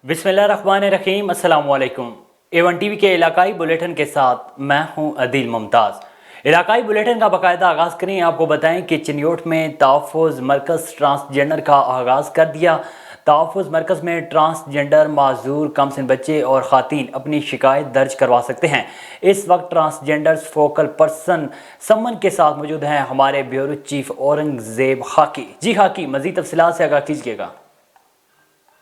बिस्मिल्लाहिर्रहमानिर्रहीम। अस्सलाम वालेकुम। A1 टीवी के इलाकाई बुलेटिन के साथ मैं हूं अदील मुमताज़। इलाकाई बुलेटिन का बाकायदा आगाज़ करें। आपको बताएं कि चिन्योट में तहफ़्फ़ुज़ मरकज़ ट्रांसजेंडर का आगाज़ कर दिया। तहफ़्फ़ुज़ मरकज़ में ट्रांसजेंडर माजूर कमसिन बच्चे और ख़ातीन अपनी शिकायत दर्ज करवा सकते हैं। इस वक्त ट्रांसजेंडर्स फोकल पर्सन समन के साथ मौजूद हैं हमारे ब्यूरो चीफ औरंगज़ेब खाकी। जी खाकी, मज़ीद तफ़सीलात से आगाह कीजिएगा।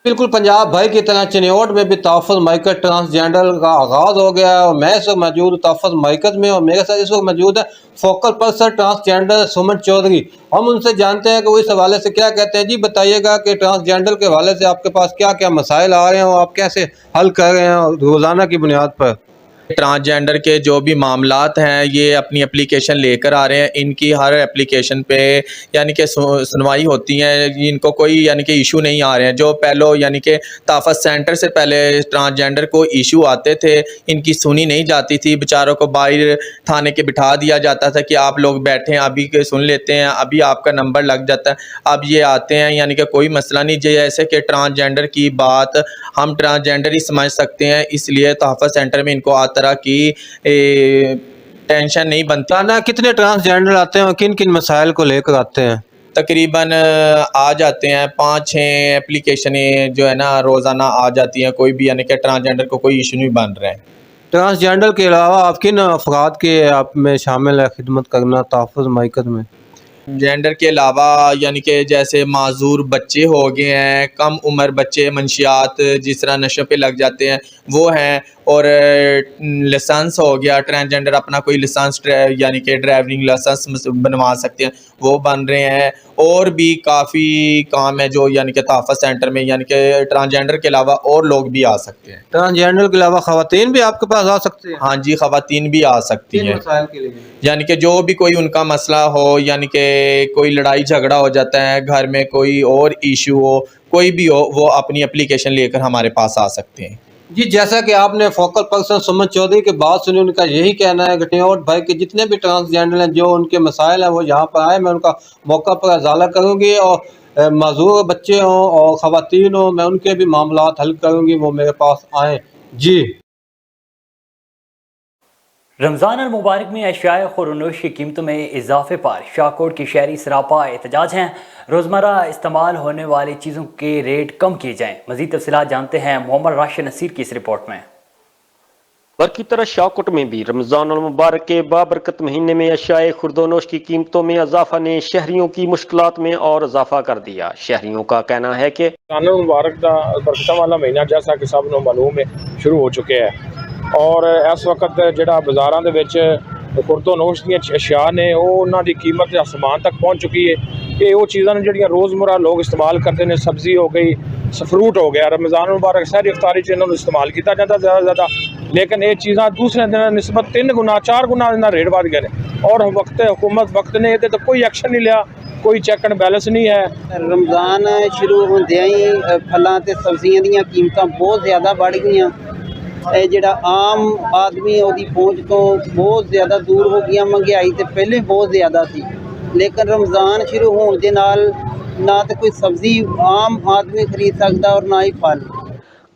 बिल्कुल पंजाब भाई की तरह चिन्योट में भी तहफ़्फ़ुज़ मरकज़ ट्रांसजेंडर का आगाज़ हो गया है और मैं इस वक्त मौजूद हूँ तहफ़्फ़ुज़ मरकज़ में और मेरे साथ इस वक्त मौजूद है फोकल पर्सन ट्रांसजेंडर सुमन चौधरी। हम उनसे जानते हैं कि वो इस हवाले से क्या कहते हैं। जी बताइएगा कि ट्रांसजेंडर के हवाले से आपके पास क्या क्या मसाइल आ रहे हैं और आप कैसे हल कर रहे हैं रोज़ाना की बुनियाद पर। ट्रांसजेंडर के जो भी मामलात हैं ये अपनी एप्लीकेशन लेकर आ रहे हैं। इनकी हर एप्लीकेशन पे यानी कि सुनवाई होती है। इनको कोई यानी कि इशू नहीं आ रहे हैं। जो पहले यानी कि ताफत सेंटर से पहले ट्रांसजेंडर को इशू आते थे, इनकी सुनी नहीं जाती थी। बेचारों को बाहर थाने के बिठा दिया जाता था कि आप लोग बैठें, अभी के सुन लेते हैं, अभी आपका नंबर लग जाता है। अब ये आते हैं यानी कि कोई मसला नहीं। जैसे कि ट्रांसजेंडर की बात हम ट्रांसजेंडर ही समझ सकते हैं, इसलिए तहफ़्फ़ुज़ सेंटर में इनको तरह की टेंशन नहीं बनती। ना कितने ट्रांसजेंडर आते हैं और किन किन मसाइल को लेकर आते हैं। तकरीबन आ जाते हैं 5-6 एप्लीकेशनें जो है ना रोज़ाना आ जाती हैं। कोई भी यानी कि ट्रांसजेंडर को कोई इशू नहीं बन रहे हैं। ट्रांसजेंडर के अलावा आप किन अफराद के आप में शामिल है खिदमत करना तहफ़्फ़ुज़ मरकज़ में। जेंडर के अलावा यानी कि जैसे माजूर बच्चे हो गए हैं, कम उम्र बच्चे मंशियात जिस तरह नशे पे लग जाते हैं वो हैं, और लाइसेंस हो गया, ट्रांसजेंडर अपना कोई लाइसेंस यानी कि ड्राइविंग लाइसेंस बनवा सकते हैं, वो बन रहे हैं। और भी काफ़ी काम है जो यानी कि तहफ़्फ़ुज़ सेंटर में यानी कि ट्रांसजेंडर के अलावा और लोग भी आ सकते हैं। ट्रांसजेंडर के अलावा ख़वातीन भी आपके पास आ सकते हैं। हाँ जी, ख़वातीन भी आ सकती हैं मसाइल के लिए। यानी कि जो भी कोई उनका मसला हो, यानी कि कोई लड़ाई झगड़ा हो जाता है घर में, कोई और इशू हो, कोई भी हो, वो अपनी एप्लीकेशन लेकर हमारे पास आ सकते हैं। जी जैसा कि आपने फोकल पर्सन सुमन चौधरी की बात सुनी, उनका यही कहना है कि टियोट भाई के जितने भी ट्रांसजेंडर हैं जो उनके मसाइल हैं वो यहाँ पर आए, मैं उनका मौका पर अजाला करूँगी और माजूर बच्चे हों और ख़वातीन हों, मैं उनके भी मामलात हल करूँगी, वो मेरे पास आएँ। जी रमज़ान अल मुबारक में अशियाए खुरनोश की कीमतों में इजाफे पर शाहकोट की शहरी सरापा एहतजाज हैं। रोज़मर्रा इस्तेमाल होने वाली चीज़ों के रेट कम किए जाएँ। मज़ीद तफ़सीलात जानते हैं मोहम्मद राशिद नसीर की इस रिपोर्ट में। बरकी तरह शाहकोट में भी रमज़ान अल मुबारक के बाबरकत महीने में अशियाए खुर्दोनोश की कीमतों में इजाफा ने शहरियों की मुश्किलात में और इजाफा कर दिया। शहरियों का कहना है कि रमज़ान अल मुबारक का बरकत वाला महीना जैसा कि सब ਨੂੰ मालूम है शुरू हो चुके हैं और इस वक्त ਜਿਹੜਾ ਬਾਜ਼ਾਰਾਂ ਦੇ ਵਿੱਚ ਖੁਰਦੋਨੋਸ਼ ਦੀਆਂ ਅਸ਼ਿਆ ਨੇ ਉਹ ਉਹਨਾਂ ਦੀ ਕੀਮਤ ਅਸਮਾਨ ਤੱਕ ਪਹੁੰਚ ਚੁੱਕੀ ਹੈ। ਇਹ ਉਹ ਚੀਜ਼ਾਂ ਨੇ ਜਿਹੜੀਆਂ ਰੋਜ਼ਮਰਾ ਲੋਕ ਇਸਤੇਮਾਲ ਕਰਦੇ ਨੇ, ਸਬਜ਼ੀ ਹੋ ਗਈ, ਫਰੂਟ ਹੋ ਗਿਆ। ਰਮਜ਼ਾਨ ਮੁਬਾਰਕ ਸਹਿਰੀ ਇਫਤਾਰੀ 'ਚ ਇਹਨਾਂ ਨੂੰ ਇਸਤੇਮਾਲ ਕੀਤਾ ਜਾਂਦਾ ਜ਼ਿਆਦਾ, लेकिन ये चीज़ा दूसरे दिन निस्बत 3 गुना 4 गुना इन्ना रेट बढ़ गए और हुकूमत वक्त ने ये तो कोई एक्शन नहीं लिया, कोई चैक एंड बैलेंस नहीं है। रमज़ान शुरू होंदियां ही फलों ते सब्जियां दी कीमतां बहुत ज़्यादा बढ़ गईयां। जिहड़ा आम आदमी उहदी पहुंच तो बहुत ज़्यादा दूर हो गया। महंगाई तो पहले बहुत ज़्यादा थी, लेकिन रमज़ान शुरू होने के नाल ना तो कोई सब्ज़ी आम आदमी खरीद सकता और ना ही फल।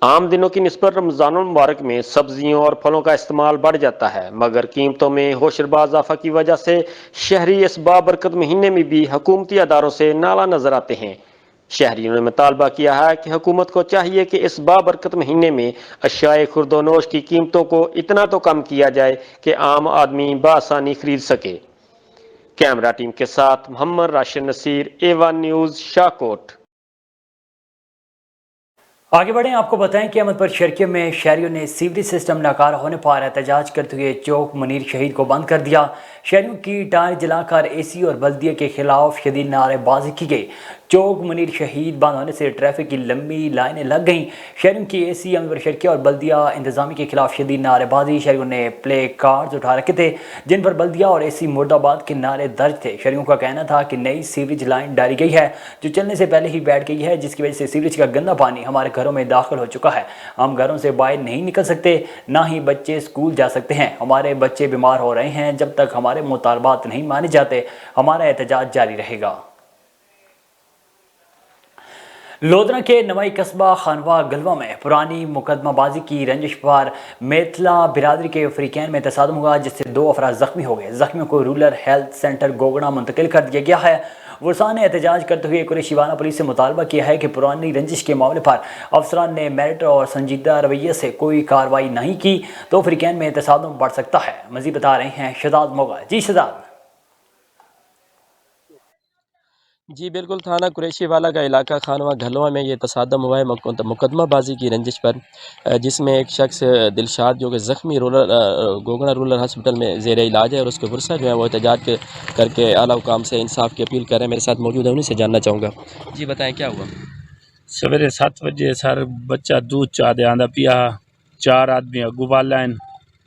आम दिनों की निस्बत रमज़ान मुबारक में सब्जियों और फलों का इस्तेमाल बढ़ जाता है, मगर कीमतों में होशरबा इजाफा की वजह से शहरी इस बाबरकत महीने में भी हुकूमती अदारों से नाला नजर आते हैं। शहरियों ने मुतालबा किया है कि हुकूमत को चाहिए कि इस बाबरकत महीने में अशियाए खुर्दोनोश की कीमतों को इतना तो कम किया जाए कि आम आदमी बआसानी खरीद सके। कैमरा टीम के साथ मोहम्मद राशिद नसीर, A1 न्यूज़, शाहकोट। आगे बढ़ें। आपको बताएं कि अहमदपुर शर्किया में शहरियों ने सीवरेज सिस्टम नाकारा होने पर एहतजाज करते हुए चौक मुनीर शहीद को बंद कर दिया। शहरियों की टायर जलाकर एसी और बल्दिया के खिलाफ शदीद नारेबाजी की गई। चौक मुनीर शहीद बंद होने से ट्रैफिक की लंबी लाइनें लग गईं। शहरियों की एसी, अहमदपुर शर्किया और बल्दिया इंतजामी के खिलाफ शदीद नारेबाजी। शहरियों ने प्ले कार्ड्स उठा रखे थे जिन पर बल्दिया और एसी मुर्दाबाद के नारे दर्ज थे। शहरियों का कहना था कि नई सीवरेज लाइन डाली गई है जो चलने से पहले ही बैठ गई है, जिसकी वजह से सीवरेज का गंदा पानी हमारे घरों में दाखिल हो चुका है। हम घरों से बाहर नहीं निकल सकते, ना ही बच्चे स्कूल जा सकते हैं। हमारे बच्चे बीमार हो रहे हैं। जब तक हमारे मुतालबात नहीं माने जाते हमारा एहतजाज जारी रहेगा। लोधरा के नवाई कस्बा खानवा गलवा में पुरानी मुकदमाबाजी की रंजिश पर मेथला बिरादरी के अफ्रीकैन में तसादम हुआ, जिससे 2 अफराद जख्मी हो गए। जख्मियों को रूरल हेल्थ सेंटर गोगड़ा मुंतकिल कर दिया गया है। वर्षा ने एहतजाज करते हुए कुरेशीवाना पुलिस से मुतालबा किया है कि पुरानी रंजिश के मामले पर अफसरान ने मेरिट और संजीदा रवैये से कोई कार्रवाई नहीं की तो अफ्रीकैन में तसादम बढ़ सकता है। मजीद बता रहे हैं शहजाद मोगा। जी शहजाद। जी बिल्कुल, थाना कुरैशीवाला का इलाका खानवा घलवा में ये तसादम हुआ है मुकदमाबाजी की रंजिश पर, जिसमें एक शख्स दिलशाद जो कि ज़ख्मी गोगड़ा रूरल हॉस्पिटल में ज़ेर इलाज है और उसके वर्षा जो है वो एहतजाज करके आला हुकाम से इंसाफ की अपील कर रहे हैं। मेरे साथ मौजूद है, उन्हीं से जानना चाहूँगा। जी बताएं क्या हुआ? सवेरे 7 वजे सर बच्चा दूध चाह दे आंदा पिया, 4 आदमी अगू वाला हैं,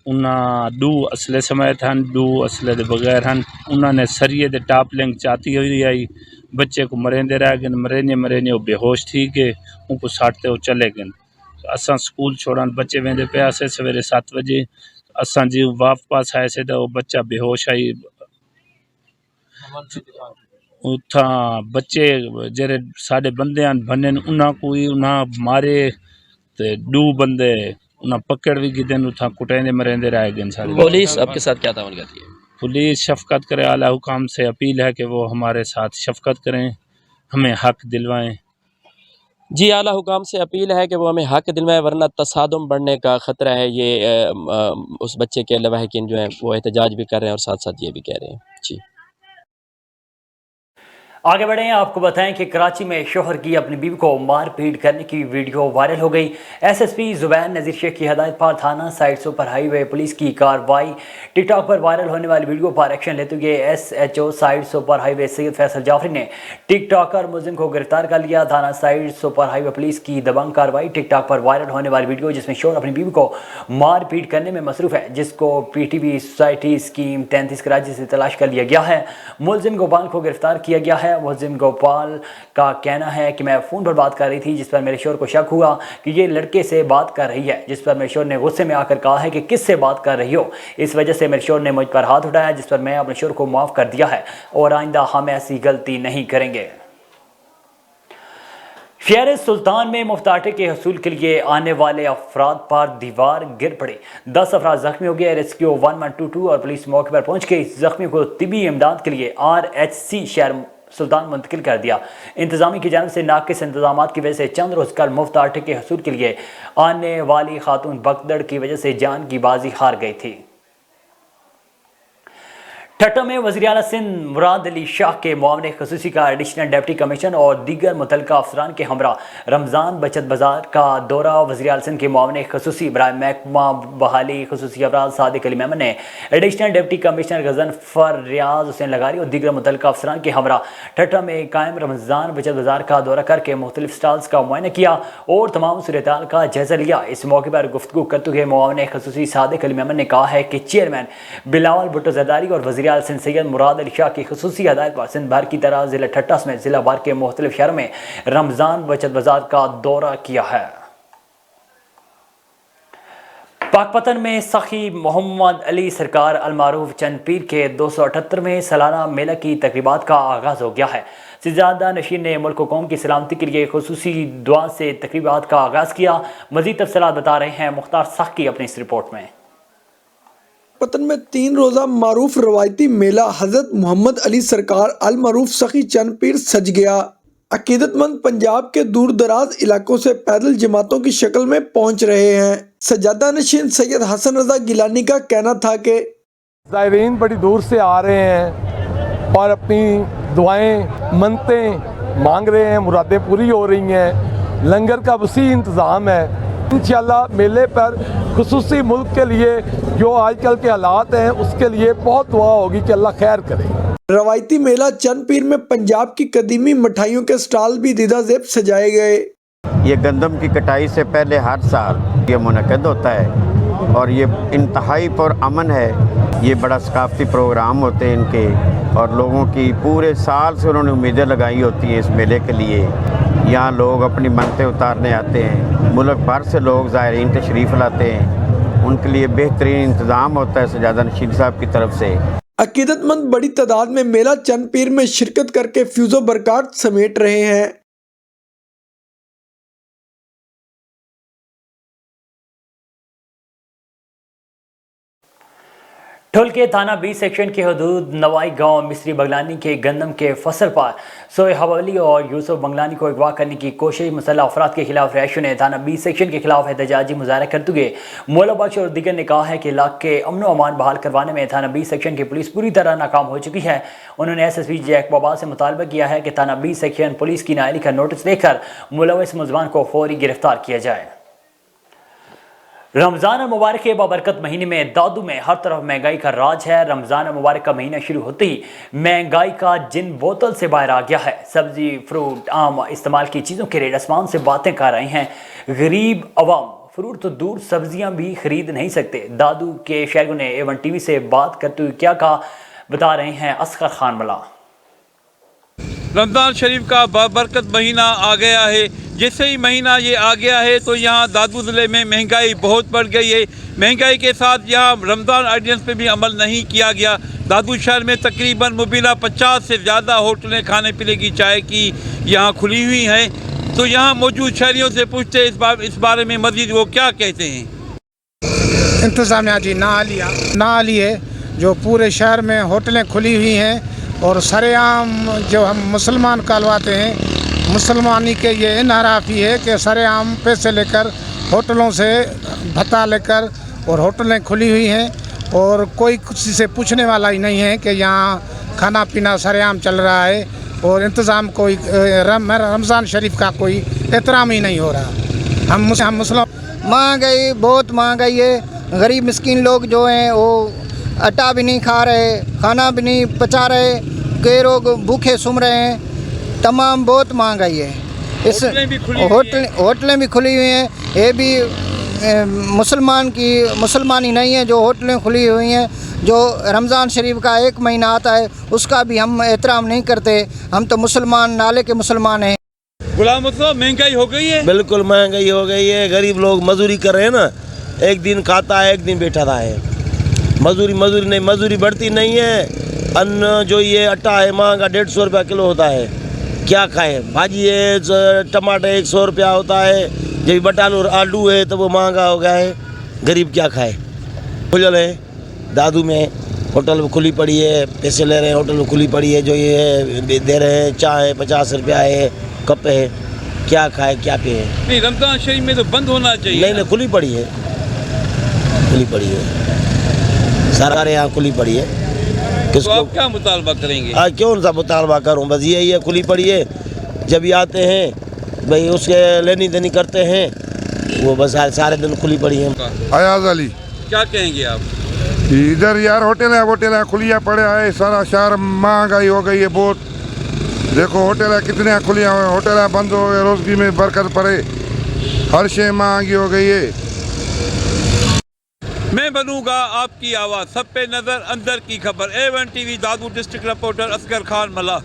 उन्हें 2 असले समेत हैं, 2 असले दे बगैर हैं। उन्होंने सरिये दे टाप लिंक चाहती हुई आई, बच्चे को मरेंदे रह गए, मरेने वो बेहोश थी के उनको साटते वो चले गए। असा स्कूल छोड़न बच्चे वेंदे पे से सवेरे 7 वजे असा जी वापस आए से तो वो बच्चा बेहोश आई। उथा बच्चे जेरे साढ़े बंदे बने उन्हें कोई उन्हें मारे ते 2 बंदे उन्हें पकड़ भी गए, उथा कुटेंदे मरेंदे रह गए। पुलिस आपके साथ क्या तावन करती है? पुलिस शफकत करे, आला हुकाम से अपील है कि वो हमारे साथ शफकत करें, हमें हक दिलवाएं। जी आला हुकाम से अपील है कि वो हमें हक दिलवाएं, वरना तसादम बढ़ने का ख़तरा है। ये उस बच्चे के लवाहिकीन जो हैं वो एहतजाज भी कर रहे हैं और साथ साथ ये भी कह रहे हैं। जी आगे बढ़े, आपको बताएं कि कराची में शोहर की अपनी बीवी को मारपीट करने की वीडियो वायरल हो गई। एसएसपी जुबैर नज़ीर शेख की हदायत पर थाना साइड सुपर हाईवे पुलिस की कार्रवाई। टिकटॉक पर वायरल होने वाली वीडियो पर एक्शन लेते हुए SHO site super highway Syed Faisal Jafri ने टिकटॉकर मुलजिम को गिरफ्तार कर लिया। थाना साइड सुपर हाईवे पुलिस की दबंग कार्रवाई। टिकटॉक पर वायरल होने वाली वीडियो जिसमें शोहर अपनी बीवी को मारपीट करने में मसरूफ़ है, जिसको PTV सोसाइटी स्कीम 33 कराची से तलाश कर लिया गया है। मुलजिम गोपाल को गिरफ्तार किया गया है। मुलजिम गोपाल का कहना है कि मैं फ़ोन पर बात कर रही थी, जिस पर मेरे शोहर को शक हुआ कि ये लड़के से बात कर रही है, जिस पर मेरे शोहर ने गुस्से में आकर कहा है कि किस से बात कर रही हो। इस वजह से मेरे शोहर ने मुझ पर हाथ उठाया, जिस पर मैं अपने शोहर को माफ़ कर दिया है और आइंदा हम ऐसी गलती नहीं करेंगे। शहर सुल्तान में मुफ्त आटे के हसूल के लिए आने वाले अफराद पर दीवार गिर पड़ी, 10 अफराद जख्मी हो गए। रेस्क्यू 1122 और पुलिस मौके पर पहुंच के इस जख्मी को तिबी इमदाद के लिए RHC शहर सुल्तान मुंतकिल कर दिया। इंतजामी की जानब से नाकिस इंतजाम की वजह से चंद रोज कल मुफ्त आटे के हसूल के लिए आने वाली खातून भगदड़ की वजह से जान की बाजी हार गई थी। ठट्टा में वज़ीर आला सिंध मुराद अली शाह के मुआवने ख़ुसूसी का एडिशनल डिप्टी कमिश्नर और दीगर मुतल्लिका अफसरान के हमरा रमज़ान बचत बाजार का दौरा। वज़ीर आला सिंध के मुआवने ख़ुसूसी बराए महकमा बहाली ख़ुसूसी अफराद सादिक अली मेमन ने एडिशनल डिप्टी कमिश्नर गज़नफ़र रियाज हुसैन लगारी और दीगर मुतल्लिका अफसरान के हमरा ठट्टा में कायम रमज़ान बचत बाजार का दौरा करके मुख्तलिफ स्टॉल्स का मुआयना किया और तमाम सूरत-ए-हाल का जायज़ा लिया। इस मौके पर गुफ्तगू करते हुए मुआवने ख़ुसूसी सादिक अली मेमन ने कहा है कि चेयरमैन बिलावल भुट्टो ज़रदारी और वज़ीर आला सिंध सैयद मुराद अली शाह की ख़ुसूसी हदायत पर सिंध भर की तरह ज़िला ठट्टा में ज़िला भर के मुख्तलिफ शहरों में रमज़ान बचत बाजार का दौरा किया है। पाकपतन में सखी मोहम्मद अली सरकार अलमारूफ चंद पीर के 278वें सालाना मेला की तकरीबात का आगाज़ हो गया है। सिजादा नशीन ने मुल्क व कौम की सलामती के लिए खुसूसी दुआ से तकरीबात का आगाज़ किया। मज़ीद तफसीलात बता रहे हैं मुख्तार साकी अपनी इस रिपोर्ट में। पतन में 3 रोज़ा मारूफ रवायती मेला हज़रत मोहम्मद अली सरकार अल मारूफ सखी चंद पीर सज गया। अकीदतमंद पंजाब के दूर दराज इलाकों से पैदल जमातों की शक्ल में पहुंच रहे हैं। सजादा नशीन सैयद हसन रजा गिलानी का कहना था कि ज़ायरीन बड़ी दूर से आ रहे हैं और अपनी दुआएं मन्नतें मांग रहे हैं, मुरादें पूरी हो रही हैं। लंगर का वसी इंतज़ाम है। इंशाअल्लाह मेले पर खुसूसी मुल्क के लिए जो आजकल के हालात हैं उसके लिए बहुत दुआ होगी कि अल्लाह खैर करे। रवायती मेला चंद पीर में पंजाब की कदीमी मिठाइयों के स्टॉल भी दीदा ज़ेब सजाए गए। ये गंदम की कटाई से पहले हर साल ये मुनक़द होता है और ये इंतहाई पुरअमन है। ये बड़ा सकाफ़ती प्रोग्राम होते हैं इनके और लोगों की पूरे साल से उन्होंने उम्मीदें लगाई होती हैं इस मेले के लिए। यहाँ लोग अपनी मन्नतें उतारने आते हैं, मुल्क भर से लोग ज़ायरीन तशरीफ़ लाते हैं, उनके लिए बेहतरीन इंतज़ाम होता है सजादा नशीन साहब की तरफ से। अकीदतमंद बड़ी तादाद में मेला चंद पीर में शिरकत करके फ्यूज़ो बरक़ात समेट रहे हैं। ठुल थाना 20 सेक्शन के हदूद नवाई गांव मिस्री बगलानी के गंदम के फसल पर सोए हवाली और यूसुफ बंगलानी को अगवा करने की कोशिश मुसल्लह अफराद के खिलाफ रैशों ने थाना 20 सेक्शन के खिलाफ एहतजाजी मुजाहरा करते हुए मौला बख्श और दीगर ने कहा है कि इलाके के अमन अमान बहाल करवाने में थाना 20 सेक्शन की पुलिस पूरी तरह नाकाम हो चुकी है। उन्होंने SSP जैक बाबा से मुतालबा किया है कि थाना 20 सेक्शन पुलिस की नाअहली का नोटिस देकर मुलविस मुलज़मान को फौरी गिरफ्तार किया जाए। रमज़ान मुबारक के बाबरकत महीने में दादू में हर तरफ महंगाई का राज है। रमज़ान मुबारक का महीना शुरू होते ही महंगाई का जिन बोतल से बाहर आ गया है। सब्जी, फ्रूट, आम इस्तेमाल की चीज़ों के रेट आसमान से बातें कर रहे हैं। गरीब अवाम फ्रूट तो दूर सब्जियां भी खरीद नहीं सकते। दादू के शहरियों ने A1 TV से बात करते हुए क्या कहा, बता रहे हैं असगर खान मला। रमज़ान शरीफ का बाबरकत महीना आ गया है। जैसे ही महीना ये आ गया है तो यहाँ दादू ज़िले में महंगाई बहुत बढ़ गई है। महंगाई के साथ यहाँ रमज़ान ऑर्डिनेंस पे भी अमल नहीं किया गया। दादू शहर में तकरीबन मुबीना 50 से ज़्यादा होटलें खाने पीने की चाय की यहाँ खुली हुई हैं। तो यहाँ मौजूद शहरियों से पूछते इस बारे में मज़ीद वो क्या कहते हैं। इंतज़ामिया जी नाअहली है जो पूरे शहर में होटलें खुली हुई हैं और सरेआम जो हम मुसलमान कहलवाते हैं, मुसलमानी के ये इनहराफी है कि सरेआम पैसे लेकर होटलों से भत्ता लेकर और होटलें खुली हुई हैं और कोई किसी से पूछने वाला ही नहीं है कि यहाँ खाना पीना सरेआम चल रहा है और इंतज़ाम कोई रमज़ान शरीफ का कोई एहतराम ही नहीं हो रहा। हम मुसलमान महंगाई बहुत महंगाई है। गरीब मिस्कीन लोग जो हैं वो आटा भी नहीं खा रहे, खाना भी नहीं पचा रहे, कई लोग भूखे सुम रहे हैं। तमाम बहुत महंगाई है। इस होटलें भी खुली हुई हैं। ये भी मुसलमानी नहीं है जो होटलें खुली हुई हैं। जो रमज़ान शरीफ का एक महीना आता है उसका भी हम एहतराम नहीं करते। हम तो मुसलमान नाले के मुसलमान हैं। गुलाम साहब, महंगाई हो गई है। बिल्कुल महंगाई हो गई है। गरीब लोग मजदूरी कर रहे हैं ना, एक दिन खाता है एक दिन बैठा रहा है। मजदूरी नहीं, मजदूरी बढ़ती नहीं है। अन्न जो ये आटा है महंगा 150 रुपया किलो होता है, क्या खाए। भाजी है टमाटर 100 रुपया होता है, जब बटान और आलू है तो वो महंगा हो गया है। गरीब क्या खाए। खुजल है दादू में होटल खुली पड़ी है, पैसे ले रहे हैं, होटल खुली पड़ी है। जो ये दे रहे हैं चाय 50 रुपया है, कप है, क्या खाए क्या पिए। नहीं, रमज़ान शरीफ में तो बंद होना चाहिए। नहीं, खुली पड़ी है, खुली पड़ी है, सारे यहाँ खुली पड़ी है। तो आप क्या मुतालबा करेंगे? क्यों सा मुतालबा करूँ, बस यही है, खुली पड़ी है। जब भी आते हैं भाई उसके लेनी देनी करते हैं, वो बस सारे दिन खुली पड़ी है। अयाज अली, क्या कहेंगे आप? इधर यार होटल खुलिया पड़े है, सारा शहर महंगाई हो गई है बहुत। देखो होटल कितने खुलिया हुए, होटल बंद हो गए, रोजगी में बरकत पड़े, हर शे महंगी हो गई है। मैं बनूंगा आपकी आवाज़, सब पे नज़र, अंदर की खबर। A1 TV दादू डिस्ट्रिक्ट रिपोर्टर असगर खान मला।